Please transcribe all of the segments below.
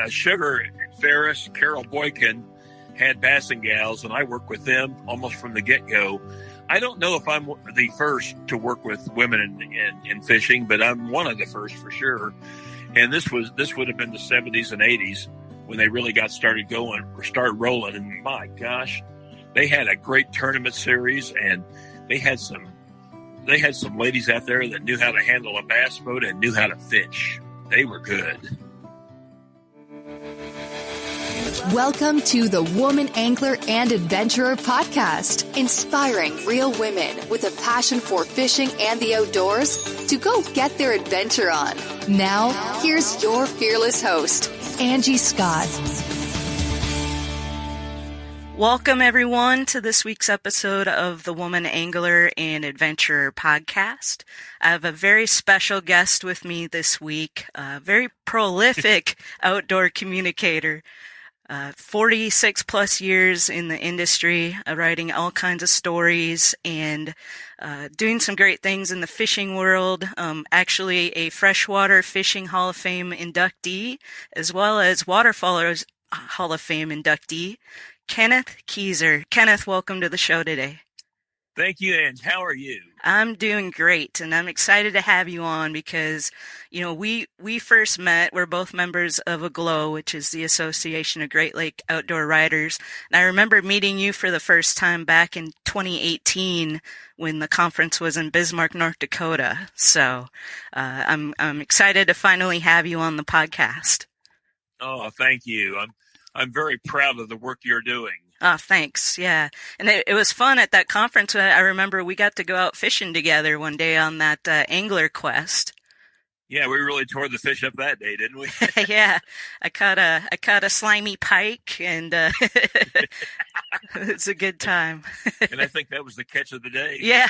Sugar Ferris, Carol Boykin had Bassin Gals, and I worked with them almost from the get-go. I don't know if I'm the first to work with women in fishing, but I'm one of the first for sure. And this would have been the 70s and 80s when they really got started rolling. And my gosh, they had a great tournament series, and they had some ladies out there that knew how to handle a bass boat and knew how to fish. They were good. Welcome to the Woman Angler and Adventurer podcast, inspiring real women with a passion for fishing and the outdoors to go get their adventure on. Now, here's your fearless host, Angie Scott. Welcome, everyone, to this week's episode of the Woman Angler and Adventurer podcast. I have a very special guest with me this week, a very prolific outdoor communicator. 46 plus years in the industry, writing all kinds of stories and doing some great things in the fishing world. Actually a Freshwater Fishing Hall of Fame inductee, as well as Waterfowlers Hall of Fame inductee, Kenneth Kieser. Kenneth, welcome to the show today. Thank you, Ange. How are you? I'm doing great, and I'm excited to have you on because, you know, we first met, we're both members of AGLOW, which is the Association of Great Lake Outdoor Writers, and I remember meeting you for the first time back in 2018 when the conference was in Bismarck, North Dakota. So I'm excited to finally have you on the podcast. Oh, thank you. I'm very proud of the work you're doing. Oh, thanks. Yeah. And it was fun at that conference. I remember we got to go out fishing together one day on that angler quest. Yeah, we really tore the fish up that day, didn't we? Yeah. I caught a slimy pike, and it was a good time. And I think that was the catch of the day. Yeah.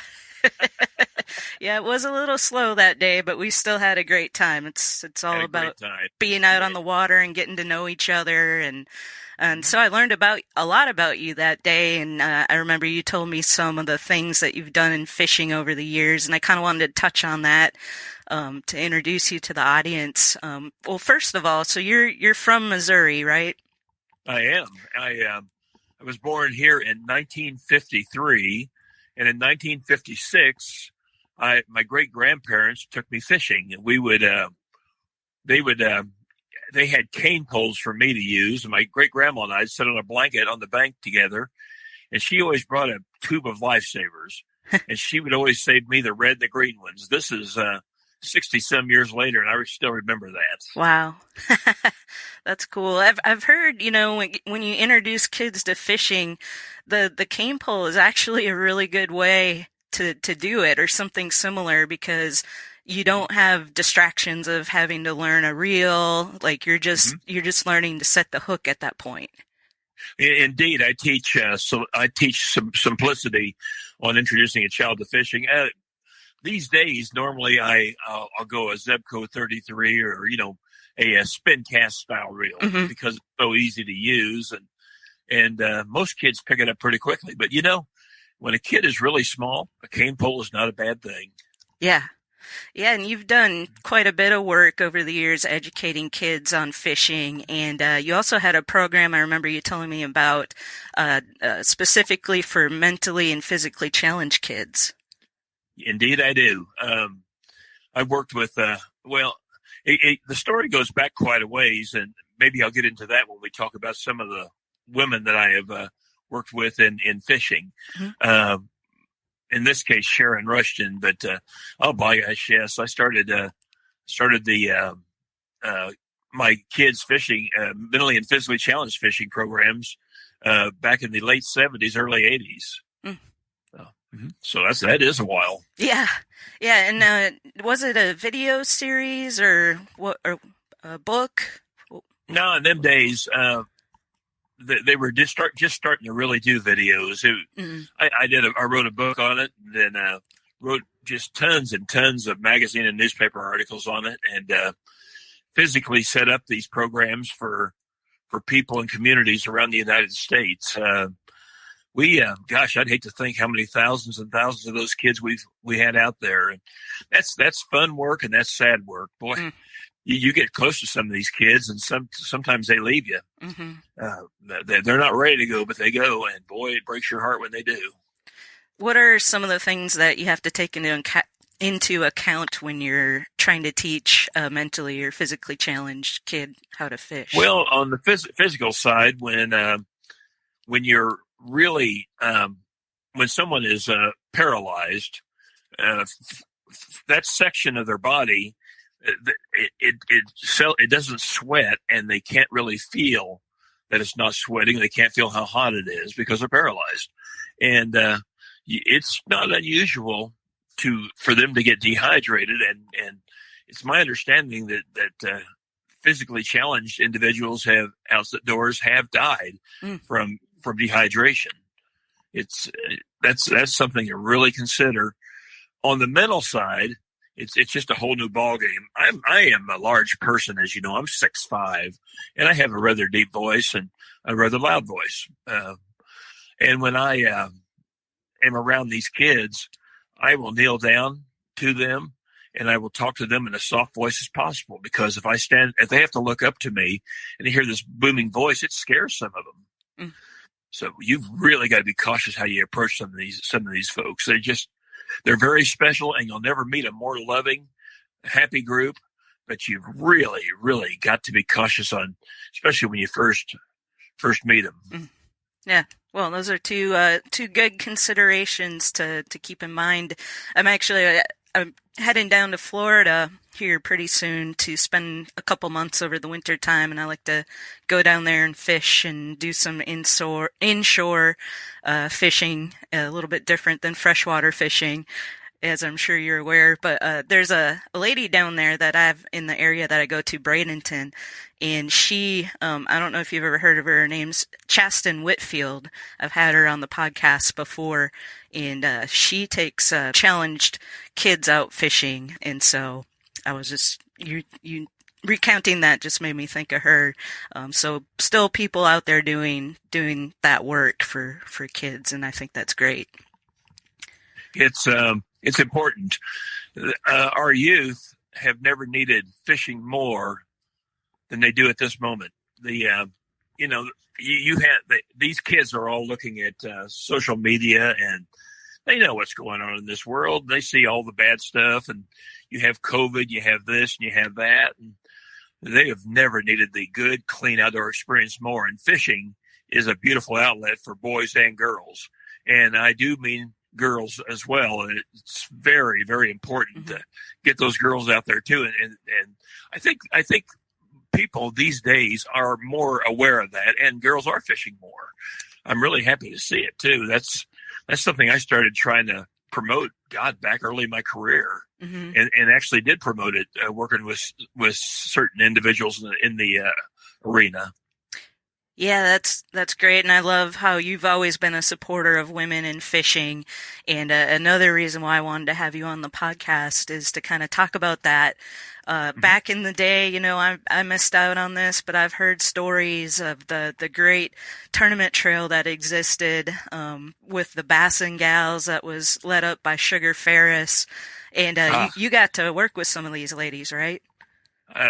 Yeah, it was a little slow that day, but we still had a great time. It's all about being out on the water and getting to know each other, and so I learned a lot about you that day, and I remember you told me some of the things that you've done in fishing over the years, and I kind of wanted to touch on that to introduce you to the audience. Well, first of all, so you're from Missouri, right? I am. I was born here in 1953, and in 1956, my great grandparents took me fishing, and they had cane poles for me to use, and my great grandma and I sit on a blanket on the bank together, and she always brought a tube of lifesavers, and she would always save me the red and the green ones. This is 60 some years later, and I still remember that. Wow. That's cool. I've heard, you know, when you introduce kids to fishing, the cane pole is actually a really good way to do it, or something similar, because you don't have distractions of having to learn a reel. Like you're just learning to set the hook at that point. Indeed, I teach some simplicity on introducing a child to fishing. These days, normally I'll go a Zebco 33 or a spin cast style reel because it's so easy to use, and most kids pick it up pretty quickly. But when a kid is really small, a cane pole is not a bad thing. Yeah. Yeah, and you've done quite a bit of work over the years educating kids on fishing, and you also had a program I remember you telling me about specifically for mentally and physically challenged kids. Indeed, I do. I've worked with, the story goes back quite a ways, and maybe I'll get into that when we talk about some of the women that I have worked with in fishing. Mm-hmm. In this case, Sharon Rushton, but oh my gosh, yes, I started the my kids fishing mentally and physically challenged fishing programs back in the late 70s, early 80s. So that is a while. Yeah. And was it a video series or what, or a book? No, in them days, they were just starting to really do videos. I wrote a book on it, and then wrote just tons and tons of magazine and newspaper articles on it, and physically set up these programs for people and communities around the United States. I'd hate to think how many thousands and thousands of those kids we had out there. And that's fun work, and that's sad work. Boy, you get close to some of these kids, and sometimes they leave you. They're not ready to go, but they go, and boy, it breaks your heart when they do. What are some of the things that you have to take into account when you're trying to teach a mentally or physically challenged kid how to fish? Well, on the physical side, when you're really when someone is paralyzed, that section of their body, it doesn't sweat, and they can't really feel that it's not sweating. They can't feel how hot it is because they're paralyzed, and it's not unusual for them to get dehydrated. And it's my understanding that physically challenged individuals outdoors have died from dehydration. That's something to really consider. On the mental side, it's just a whole new ballgame. I am a large person, as you know. I'm 6'5", and I have a rather deep voice and a rather loud voice. And when I am around these kids, I will kneel down to them and I will talk to them in a soft voice as possible, because if they have to look up to me and they hear this booming voice, it scares some of them. So you've really got to be cautious how you approach some of these folks. They're very special, and you'll never meet a more loving, happy group. But you've really, really got to be cautious especially when you first meet them. Yeah. Well, those are two good considerations to keep in mind. I'm heading down to Florida here pretty soon to spend a couple months over the winter time, and I like to go down there and fish and do some inshore fishing, a little bit different than freshwater fishing, as I'm sure you're aware. But there's a lady down there that I've in the area that I go to, Bradenton, and she, I don't know if you've ever heard of her. Her name's Chasten Whitfield. I've had her on the podcast before, and she takes challenged kids out fishing. And so I was just you recounting that just made me think of her. So still people out there doing that work for kids, and I think that's great. It's important. Our youth have never needed fishing more than they do at this moment. These kids are all looking at social media, and they know what's going on in this world. They see all the bad stuff, and you have COVID, you have this, and you have that. And they have never needed the good, clean outdoor experience more. And fishing is a beautiful outlet for boys and girls. And I do mean girls as well. It's very, very important to get those girls out there too. And I think people these days are more aware of that, and girls are fishing more. I'm really happy to see it too. That's something I started trying to promote, back early in my career, and actually did promote it, working with certain individuals in the arena. Yeah, that's great, and I love how you've always been a supporter of women in fishing. And another reason why I wanted to have you on the podcast is to kind of talk about that. Back in the day, I missed out on this, but I've heard stories of the great tournament trail that existed with the Bass and Gals that was led up by Sugar Ferris. And you got to work with some of these ladies, right?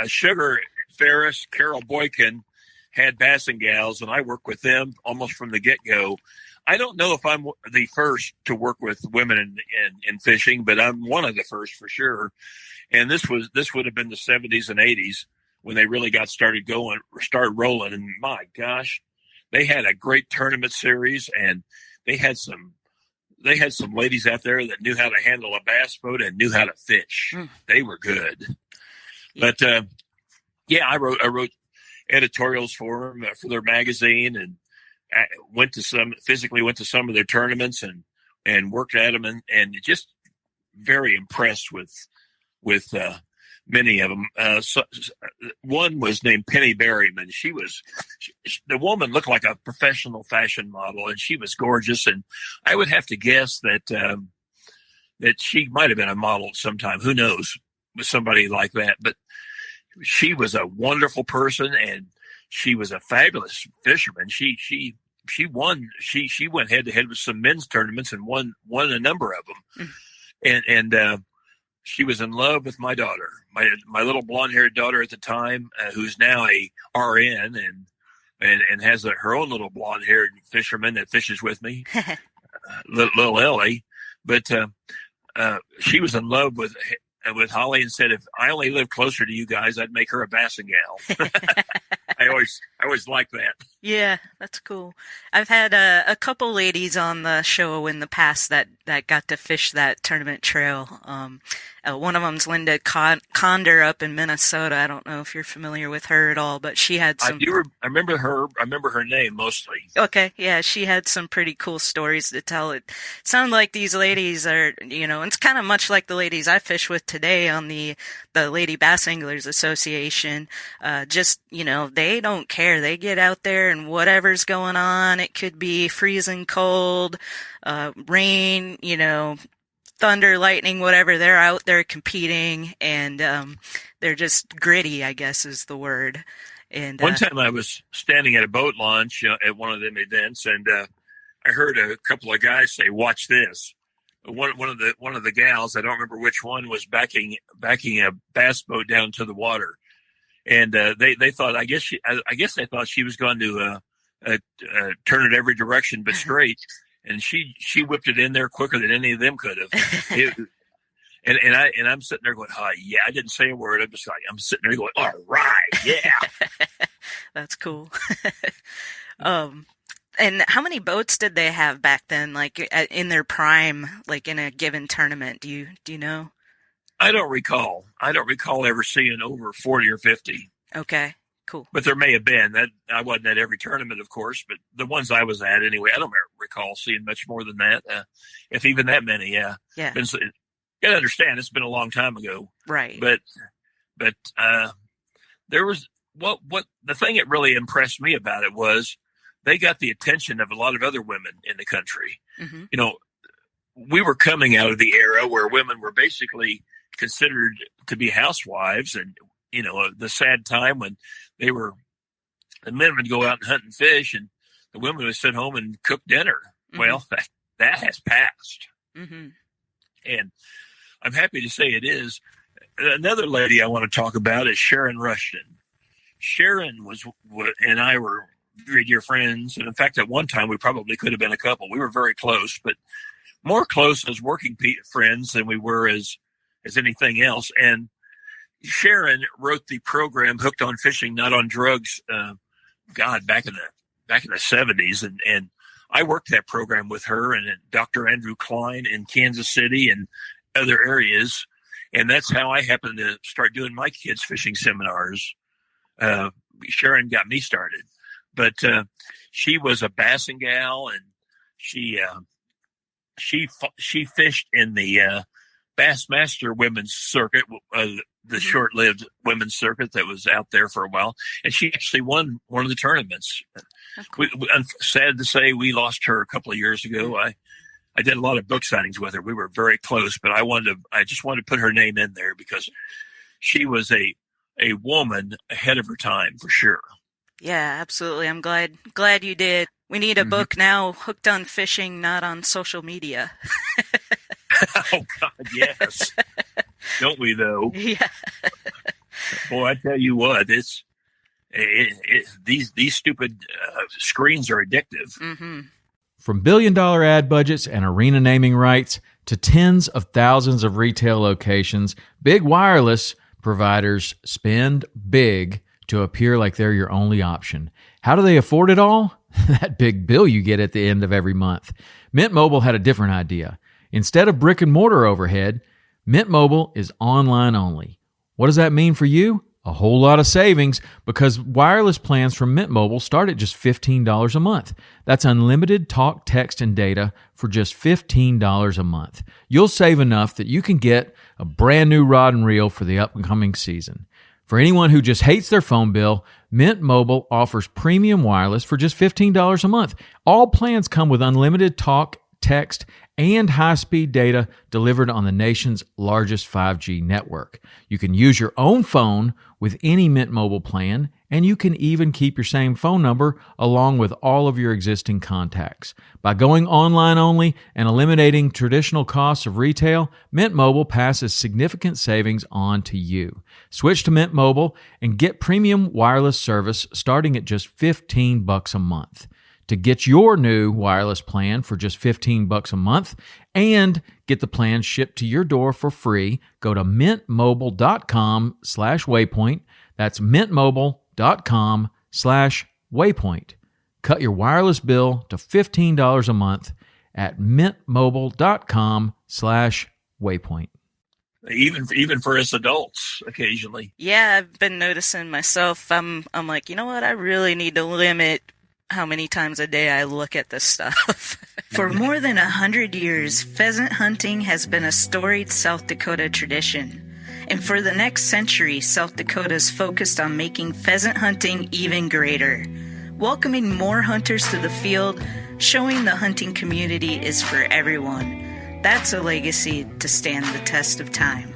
Sugar Ferris, Carol Boykin had Bass and Gals, and I worked with them almost from the get-go. I don't know if I'm the first to work with women in fishing, but I'm one of the first for sure. And this would have been the 70s and 80s when they really started rolling. And my gosh, they had a great tournament series, and they had some ladies out there that knew how to handle a bass boat and knew how to fish. They were good. But I wrote editorials for them for their magazine, and went to some of their tournaments and worked at them, and just very impressed with many of them. One was named Penny Berryman. The woman looked like a professional fashion model, and she was gorgeous. And I would have to guess that she might have been a model at some time. Who knows, with somebody like that? But she was a wonderful person, and she was a fabulous fisherman. She won. She went head to head with some men's tournaments and won a number of them. And she was in love with my daughter, my little blonde-haired daughter at the time, who's now a RN and has her own little blonde-haired fisherman that fishes with me, little Ellie. But she was in love with Holly and said, if I only lived closer to you guys, I'd make her a bassin gal. I always liked that. Yeah, that's cool. I've had a couple ladies on the show in the past that got to fish that tournament trail. One of them's Linda Conder up in Minnesota. I don't know if you're familiar with her at all, but she had some. I remember her. I remember her name mostly. Okay, yeah, she had some pretty cool stories to tell. It sounded like these ladies are, it's kind of much like the ladies I fish with today on the Lady Bass Anglers Association. They don't care. They get out there and whatever's going on. It could be freezing cold, rain, thunder, lightning, whatever. They're out there competing, and they're just gritty, I guess is the word. And one time I was standing at a boat launch at one of them events, and I heard a couple of guys say, "Watch this." One of the gals, I don't remember which one, was backing a bass boat down to the water, and they thought, I guess they thought she was going to turn it every direction but straight. And she whipped it in there quicker than any of them could have. And I'm sitting there going, "Oh yeah," I didn't say a word. I'm sitting there going, "All right, yeah." That's cool. And how many boats did they have back then, like in their prime, like in a given tournament? Do you know? I don't recall ever seeing over 40 or 50. Okay. Cool. But there may have been. That I wasn't at every tournament, of course, but the ones I was at anyway, I don't recall seeing much more than that, if even that many. Yeah. Yeah. You gotta understand, it's been a long time ago. Right. But there was what the thing that really impressed me about it was they got the attention of a lot of other women in the country. Mm-hmm. We were coming out of the era where women were basically considered to be housewives, and the sad time when the men would go out and hunt and fish, and the women would sit home and cook dinner. Mm-hmm. Well, that has passed. Mm-hmm. And I'm happy to say it is. Another lady I want to talk about is Sharon Rushton. Sharon and I were very dear friends. And in fact, at one time, we probably could have been a couple. We were very close, but more close as working friends than we were as anything else. And Sharon wrote the program Hooked on Fishing, Not on Drugs, back in the 70s. And I worked that program with her and Dr. Andrew Klein in Kansas City and other areas. And that's how I happened to start doing my kids' fishing seminars. Sharon got me started. But she was a bassin gal, and she fished in the Bassmaster women's circuit, the short-lived women's circuit that was out there for a while, and she actually won one of the tournaments. Cool. I'm sad to say we lost her a couple of years ago. I did a lot of book signings with her. We were very close, but I just wanted to put her name in there because she was a woman ahead of her time for sure. Yeah, absolutely. I'm glad you did. We need a book now, Hooked on Fishing, Not on Social Media. Oh God, yes. Don't we though? Yeah. Boy, I tell you what, these stupid screens are addictive. Mm-hmm. From billion-dollar ad budgets and arena naming rights to tens of thousands of retail locations, big wireless providers spend big to appear like they're your only option. How do they afford it all? That big bill you get at the end of every month. Mint Mobile had a different idea. Instead of brick and mortar overhead, Mint Mobile is online only. What does that mean for you? A whole lot of savings, because wireless plans from Mint Mobile start at just $15 a month. That's unlimited talk, text, and data for just $15 a month. You'll save enough that you can get a brand new rod and reel for the upcoming season. For anyone who just hates their phone bill, Mint Mobile offers premium wireless for just $15 a month. All plans come with unlimited talk, text, and high-speed data delivered on the nation's largest 5G network. You can use your own phone with any Mint Mobile plan, and you can even keep your same phone number along with all of your existing contacts. By going online only and eliminating traditional costs of retail, Mint Mobile passes significant savings on to you. Switch to Mint Mobile and get premium wireless service starting at just $15 a month. To get your new wireless plan for just $15 a month and get the plan shipped to your door for free, go to mintmobile.com/waypoint. That's mintmobile.com/waypoint. Cut your wireless bill to $15 a month at mintmobile.com/waypoint. Even for us adults, occasionally. Yeah, I've been noticing myself. I'm like, you know what? I really need to limit how many times a day I look at this stuff. For more than 100 years, pheasant hunting has been a storied South Dakota tradition. And for the next century, South Dakota is focused on making pheasant hunting even greater. Welcoming more hunters to the field, showing the hunting community is for everyone. That's a legacy to stand the test of time.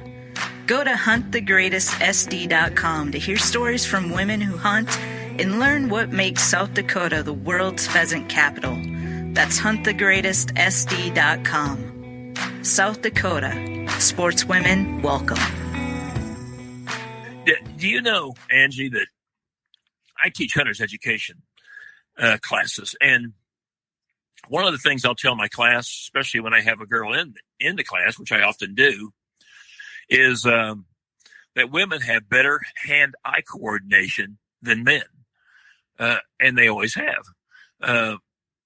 Go to huntthegreatestsd.com to hear stories from women who hunt and learn what makes South Dakota the world's pheasant capital. That's huntthegreatestsd.com. South Dakota, sportswomen welcome. Do you know, Angie, that I teach hunter's education classes, and one of the things I'll tell my class, especially when I have a girl in the class, which I often do, is that women have better hand-eye coordination than men. And they always have.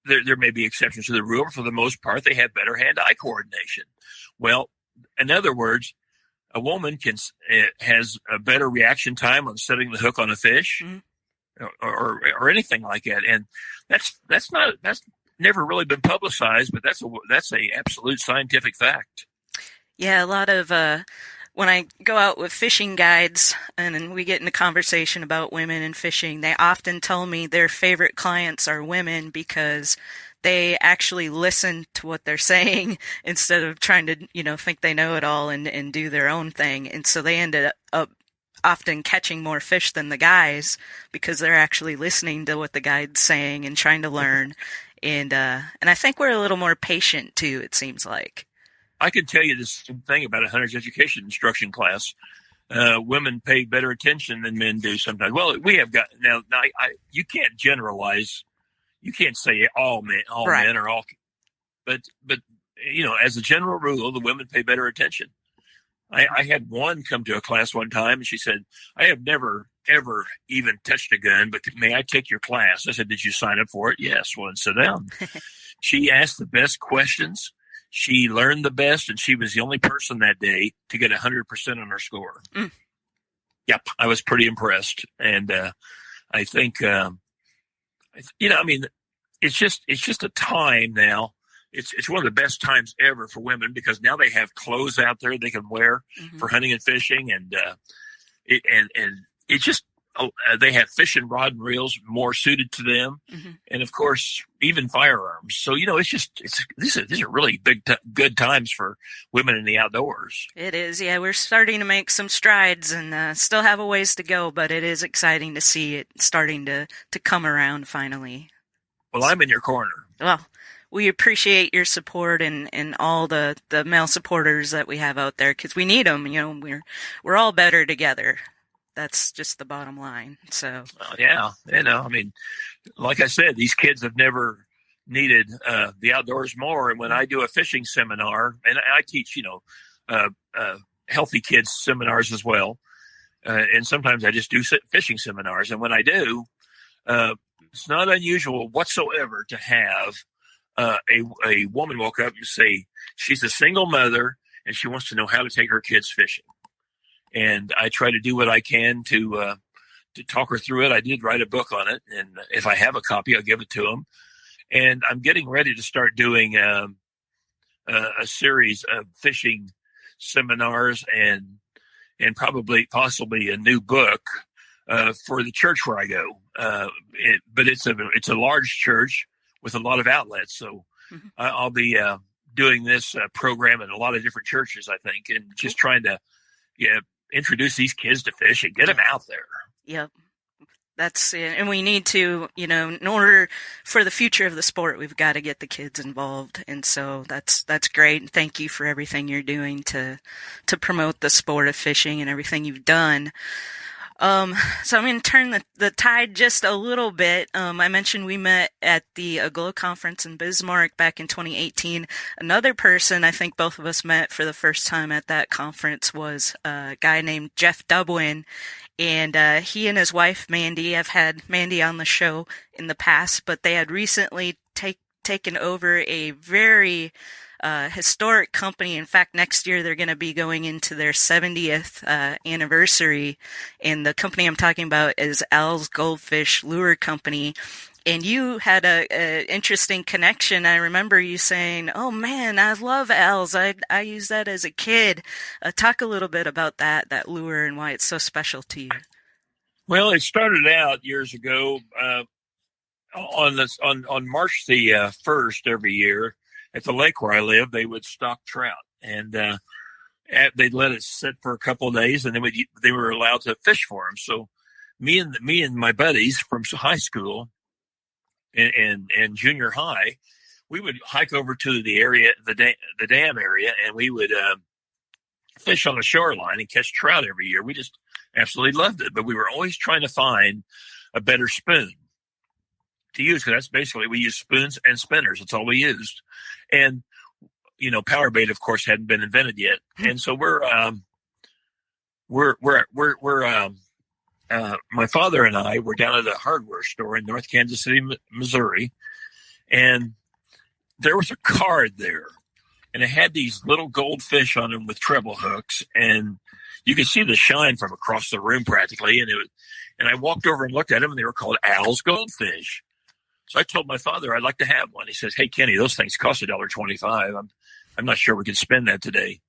There may be exceptions to the rule, but for the most part, they have better hand-eye coordination. Well, in other words, a woman has a better reaction time on setting the hook on a fish, or anything like that. And that's never really been publicized, but that's a absolute scientific fact. Yeah, a lot of when I go out with fishing guides and we get into conversation about women and fishing, they often tell me their favorite clients are women because they actually listen to what they're saying instead of trying to, think they know it all and do their own thing. And so they ended up often catching more fish than the guys because they're actually listening to what the guide's saying and trying to learn. And I think we're a little more patient too, it seems like. I can tell you this thing about a hunter's education instruction class. Women pay better attention than men do sometimes. Well, we have got now. You can't generalize. You can't say all men, right. Men, or all. But as a general rule, the women pay better attention. I had one come to a class one time, and she said, "I have never ever even touched a gun, but may I take your class?" I said, "Did you sign up for it?" "Yes." "Well, then sit down." She asked the best questions. She learned the best, and she was the only person that day to get 100% on her score. Yep, I was pretty impressed, and I think, it's just a time now. It's one of the best times ever for women because now they have clothes out there they can wear for hunting and fishing, and they have fishing rod and reels more suited to them, and of course even firearms. So these are really good times for women in the outdoors. It is, yeah. We're starting to make some strides, and still have a ways to go, but it is exciting to see it starting to come around finally. Well, I'm in your corner. Well, we appreciate your support and all the male supporters that we have out there because we need them. We're all better together. That's just the bottom line. So, yeah, like I said, these kids have never needed the outdoors more. And when I do a fishing seminar, and I teach, healthy kids seminars as well, and sometimes I just do fishing seminars. And when I do, it's not unusual whatsoever to have a woman walk up and say she's a single mother and she wants to know how to take her kids fishing. And I try to do what I can to talk her through it. I did write a book on it, and if I have a copy, I'll give it to them. And I'm getting ready to start doing a series of fishing seminars and possibly a new book for the church where I go. But it's a large church with a lot of outlets, so I'll be doing this program in a lot of different churches, I think, and just trying to introduce these kids to fish and get them out there. Yep. That's it. And we need to, in order for the future of the sport, we've got to get the kids involved. And so that's great. And thank you for everything you're doing to promote the sport of fishing and everything you've done. So I'm going to turn the tide just a little bit. I mentioned we met at the Aglow conference in Bismarck back in 2018. Another person I think both of us met for the first time at that conference was a guy named Jeff Dubwin. And he and his wife, Mandy, I've had Mandy on the show in the past, but they had recently taken over a very historic company. In fact, next year they're going to be going into their 70th anniversary. And the company I'm talking about is Al's Goldfish Lure Company. And you had a interesting connection. I remember you saying, "Oh man, I love Al's. I used that as a kid." Talk a little bit about that lure and why it's so special to you. Well, it started out years ago on March the 1st every year at the lake where I live. They would stock trout, and they'd let it sit for a couple of days, and then they were allowed to fish for them. So me and my buddies from high school and junior high, we would hike over to the area, the dam area, and we would fish on the shoreline and catch trout every year. We just absolutely loved it, but we were always trying to find a better spoon to use, because that's basically, we use spoons and spinners. That's all we used. And power bait, of course, hadn't been invented yet, and so my father and I were down at a hardware store in North Kansas City, Missouri, and there was a card there, and it had these little goldfish on them with treble hooks, and you could see the shine from across the room practically. And I walked over and looked at them, and they were called Al's Goldfish. So I told my father I'd like to have one. He says, "Hey, Kenny, those things cost $1.25. I'm not sure we can spend that today."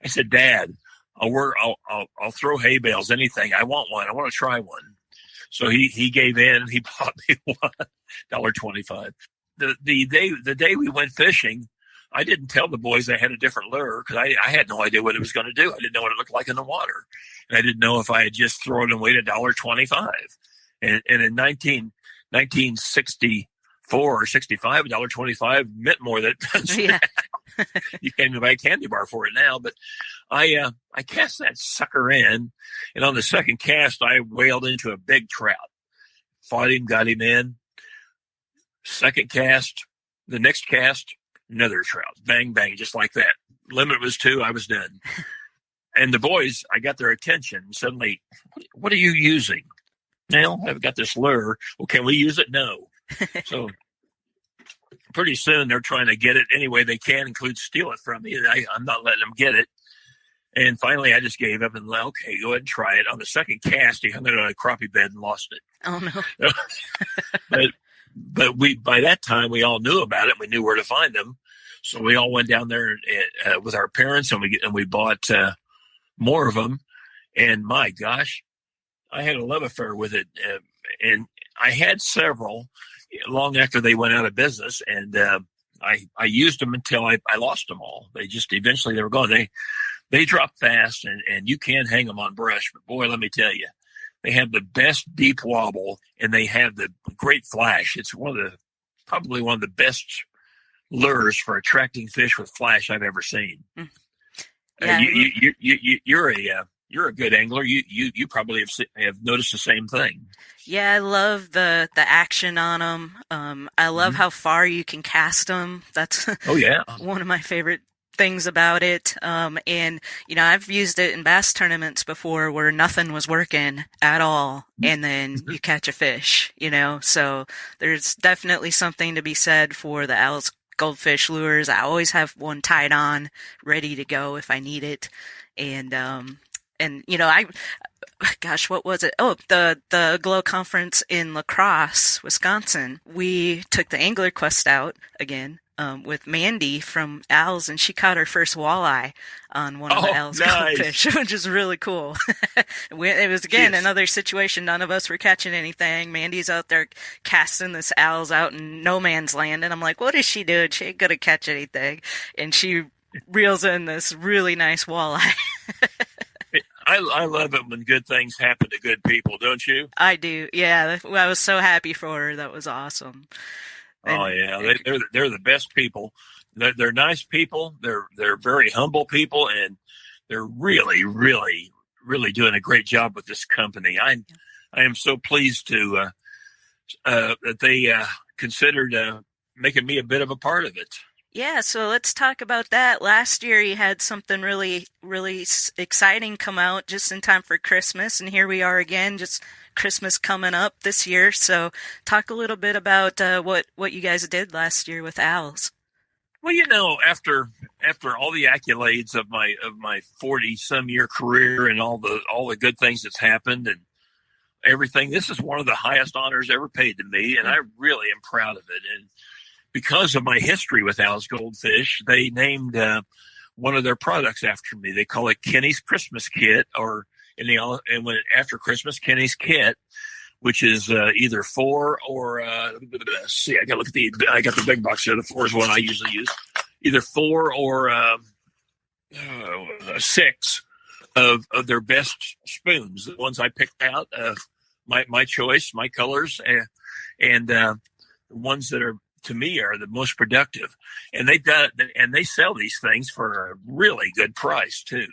I said, "Dad, I'll throw hay bales, anything. I want one. I want to try one." So he gave in, and he bought me one, $1.25. The day we went fishing, I didn't tell the boys I had a different lure, because I had no idea what it was going to do. I didn't know what it looked like in the water, and I didn't know if I had just thrown it and weighed $1.25. And in 1964 or 65, $1.25 meant more than it does now. You can't even buy a candy bar for it now. But I cast that sucker in, and on the second cast, I whaled into a big trout. Fought him, got him in. Second cast, the next cast, another trout. Bang, bang, just like that. Limit was 2, I was done. And the boys, I got their attention. Suddenly, "What are you using?" "Well, I've got this lure." "Well, can we use it?" "No." So pretty soon they're trying to get it any way they can, include steal it from me. I'm not letting them get it. And finally I just gave up and like, "Okay, go ahead and try it." On the second cast, he hung it on a crappie bed and lost it. Oh no. But by that time we all knew about it. We knew where to find them. So we all went down there with our parents, and we bought more of them. And my gosh, I had a love affair with it. And I had several long after they went out of business, and I used them until I lost them all. Eventually they were gone. They drop fast, and you can hang them on brush, but boy, let me tell you, they have the best deep wobble, and they have the great flash. It's probably one of the best lures for attracting fish with flash I've ever seen. Yeah. You're a good angler. You probably have noticed the same thing. Yeah, I love the action on them. I love how far you can cast them. That's one of my favorite things about it. And I've used it in bass tournaments before where nothing was working at all, and then you catch a fish. So there's definitely something to be said for the Al's Goldfish lures. I always have one tied on, ready to go if I need it. Gosh, what was it? Oh, the Glow conference in La Crosse, Wisconsin. We took the Angler Quest out again, with Mandy from Al's, and she caught her first walleye on one of the Al's nice. goldfish, which is really cool. It was, again, Jeez. another situation. None of us were catching anything. Mandy's out there casting this Al's out in no man's land, and I'm like, what is she doing? She ain't gonna catch anything. And she reels in this really nice walleye. I love it when good things happen to good people, don't you? I do. Yeah, I was so happy for her. That was awesome. Oh yeah, they're the best people. They're nice people. They're very humble people, and they're really, really, really doing a great job with this company. I am so pleased to that they considered making me a bit of a part of it. Yeah, so let's talk about that. Last year you had something really, really exciting come out just in time for Christmas, and here we are again, just Christmas coming up this year. So talk a little bit about what you guys did last year with Al's. Well, after all the accolades of my 40-some year career and all the good things that's happened and everything, this is one of the highest honors ever paid to me, and I really am proud of it. And because of my history with Al's Goldfish, they named one of their products after me. They call it Kenny's Christmas Kit, or after Christmas, Kenny's Kit, which is either 4 or see, I got the big box here. The 4 is one I usually use. Either 4 or 6 of their best spoons, the ones I picked out, my choice, my colors, and the ones that are, to me, are the most productive. And they sell these things for a really good price too.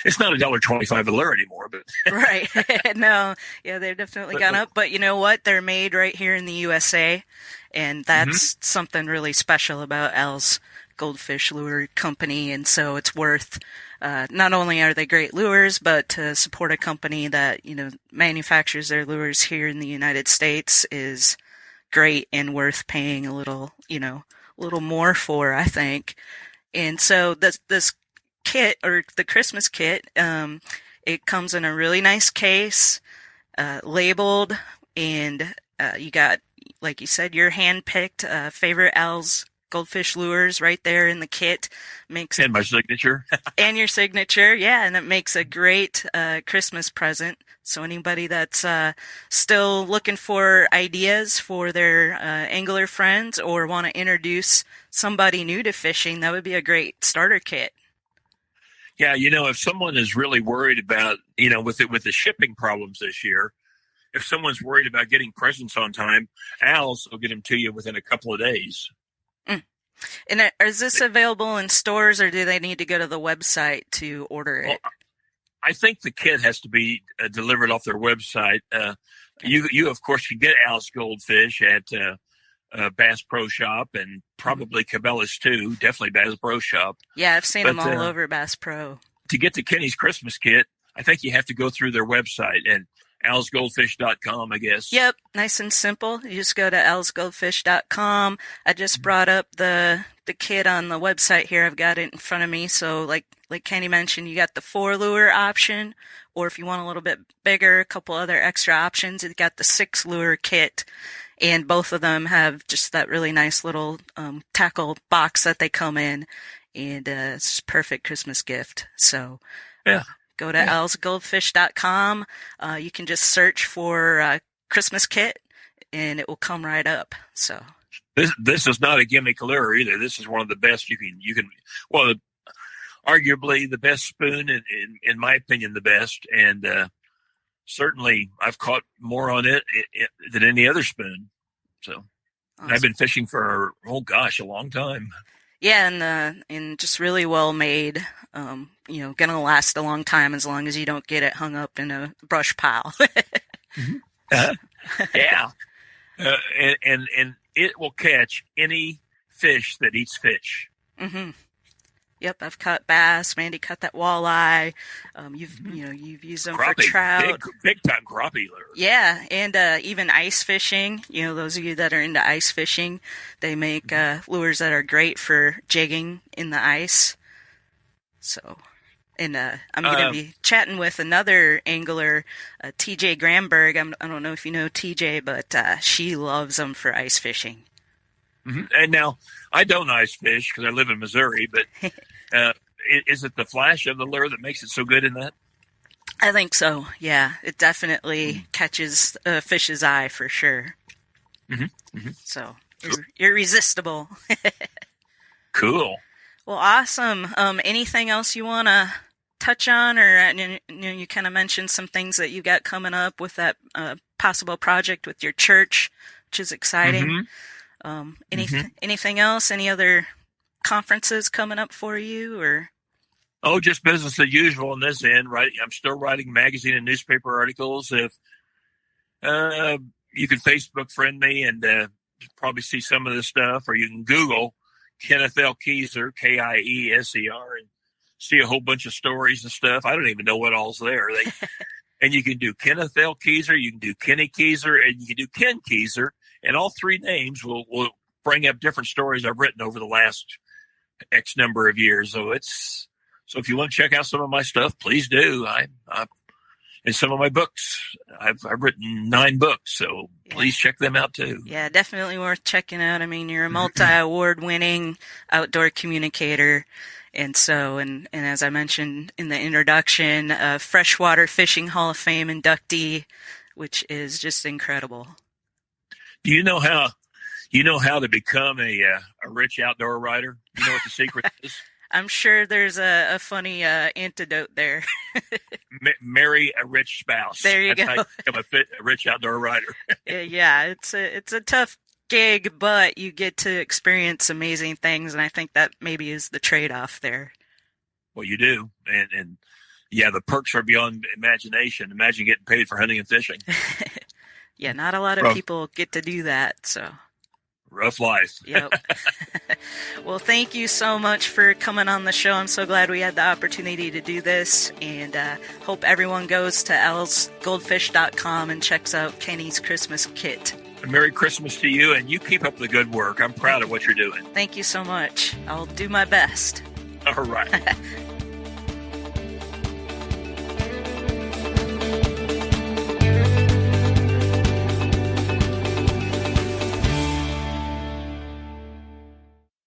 It's not $1.25 a lure anymore, but right. No, yeah, they've definitely gone up. But you know what? They're made right here in the USA, and that's something really special about Al's Goldfish Lure Company. And so it's worth, not only are they great lures, but to support a company that, manufactures their lures here in the United States is great and worth paying a little more for, I think. And so this kit, or the Christmas kit, it comes in a really nice case, labeled, and you got, like you said, your hand-picked favorite Al's Goldfish lures right there in the kit. And my signature. And your signature, yeah, and it makes a great Christmas present. So anybody that's still looking for ideas for their angler friends or want to introduce somebody new to fishing, that would be a great starter kit. Yeah, if someone is really worried about, with the shipping problems this year, if someone's worried about getting presents on time, Al's will get them to you within a couple of days. And is this available in stores, or do they need to go to the website to order it? Well, I think the kit has to be delivered off their website. You of course can get Al's Goldfish at Bass Pro Shop, and probably Cabela's too. Definitely Bass Pro Shop. Yeah, I've seen them all over Bass Pro. To get the Kenny's Christmas Kit, I think you have to go through their website and alsgoldfish.com, I guess. Yep, nice and simple. You just go to alsgoldfish.com. I just brought up the kit on the website here. I've got it in front of me. So like Kenny mentioned, you got the 4 lure option, or if you want a little bit bigger, a couple other extra options, you got the 6 lure kit. And both of them have just that really nice little tackle box that they come in, and it's just perfect Christmas gift. So yeah. Go to alsgoldfish.com. You can just search for Christmas kit, and it will come right up. So this is not a gimmick lure either. This is one of the best you can. Well, arguably the best spoon, in my opinion, the best, and certainly I've caught more on it than any other spoon. So awesome. I've been fishing for a long time. Yeah, and just really well made. Gonna last a long time as long as you don't get it hung up in a brush pile. Yeah, and it will catch any fish that eats fish. Mm-hmm. Yep, I've caught bass. Mandy caught that walleye. You've used them crappie, for trout. Big time crappie lure. Yeah, and even ice fishing. Those of you that are into ice fishing, they make lures that are great for jigging in the ice. So, and I'm going to be chatting with another angler, TJ Gramberg. I don't know if you know TJ, but she loves them for ice fishing. And now I don't ice fish because I live in Missouri, but is it the flash of the lure that makes it so good in that? I think so. Yeah, it definitely catches a fish's eye for sure. So irresistible. Cool. Well, awesome. Anything else you want to touch on, or you kind of mentioned some things that you got coming up with that possible project with your church, which is exciting. Anything else? Any other conferences coming up for you, or? Oh, just business as usual on this end, right? I'm still writing magazine and newspaper articles. If you can Facebook friend me and probably see some of this stuff, or you can Google Kenneth L. Kieser, Kieser, and see a whole bunch of stories and stuff. I don't even know what all's there. And you can do Kenneth L. Kieser, you can do Kenny Kieser, and you can do Ken Kieser, and all three names will bring up different stories I've written over the last X number of years. So if you want to check out some of my stuff, please do. And some of my books, I've written 9 books, so please check them out too. Yeah, definitely worth checking out. I mean, you're a multi-award winning outdoor communicator. And so, and as I mentioned in the introduction, Freshwater Fishing Hall of Fame inductee, which is just incredible. Do you know how to become a rich outdoor writer? You know what the secret is? I'm sure there's a funny antidote there. Marry a rich spouse. There you go. That's how you become a rich outdoor writer. Yeah, it's a tough gig, but you get to experience amazing things, and I think that maybe is the trade-off there. Well, you do, and yeah, the perks are beyond imagination. Imagine getting paid for hunting and fishing. Yeah, not a lot of people get to do that, so. Rough life. Yep. Well, thank you so much for coming on the show. I'm so glad we had the opportunity to do this, and hope everyone goes to lsgoldfish.com and checks out Kenny's Christmas kit. Merry Christmas to you, and you keep up the good work. I'm proud of what you're doing. Thank you so much. I'll do my best. All right.